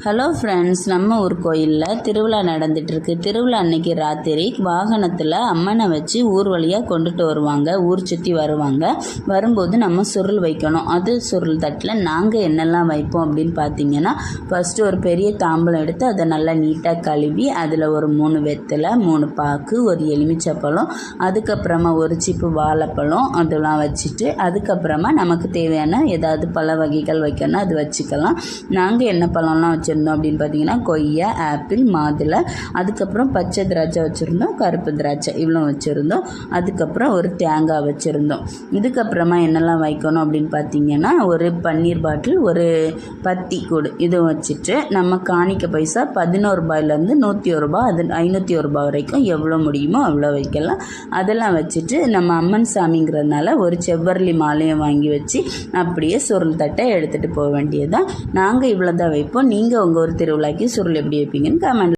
Hello friends, நம்ம ஊர் கோயிலில் திருவிழா நடந்துகிட்ருக்கு. திருவிழா அன்னைக்கு ராத்திரி வாகனத்தில் அம்மனை வச்சு ஊர் வழியாக கொண்டுட்டு வருவாங்க. ஊர் சுற்றி வருவாங்க. வரும்போது நம்ம சுருள் வைக்கணும். அது சுருள் தட்டில் நாங்கள் என்னெல்லாம் வைப்போம் அப்படின்னு பார்த்தீங்கன்னா, ஃபஸ்ட்டு ஒரு பெரிய தாம்பலம் எடுத்து அதை நல்லா நீட்டாக கழுவி அதில் ஒரு 3 வெத்தலை, 3 பாக்கு, ஒரு எலுமிச்சப்பழம், அதுக்கப்புறமா ஒரு சிப்பு வாழைப்பழம் அதெல்லாம் வச்சுட்டு, அதுக்கப்புறமா நமக்கு தேவையான ஏதாவது பழ வகைகள் வைக்கணும் அது வச்சுக்கலாம். நாங்கள் என்ன பழம்லாம் வச்சுருந்தோம் அப்படின்னு பார்த்தீங்கன்னா, கொய்யா, ஆப்பிள், மாதுளை, அதுக்கப்புறம் பச்சை திராட்சை வச்சுருந்தோம், கருப்பு திராட்சை இவ்வளோ வச்சுருந்தோம். அதுக்கப்புறம் ஒரு தேங்காய் வச்சுருந்தோம். இதுக்கப்புறமா என்னெல்லாம் வைக்கணும் அப்படின்னு பார்த்தீங்கன்னா, ஒரு பன்னீர் பாட்டில், ஒரு பத்தி கூடு இதுவும் வச்சுட்டு, நம்ம காணிக்க பைசா 11 ரூபாயிலேருந்து 101 ரூபா, அது 501 ரூபா வரைக்கும் எவ்வளோ முடியுமோ அவ்வளோ வைக்கலாம். அதெல்லாம் வச்சுட்டு நம்ம அம்மன் சாமிங்கிறதுனால ஒரு செவ்வரளி மாலையை வாங்கி வச்சு அப்படியே சுருள் தட்டை எடுத்துகிட்டு போக வேண்டியதுதான். நாங்கள் இவ்வளோ தான் வைப்போம். நீங்கள் உங்கள் ஒரு திருவிழாக்கு சுருள் எப்படி வைப்பீங்கன்னு கமெண்ட்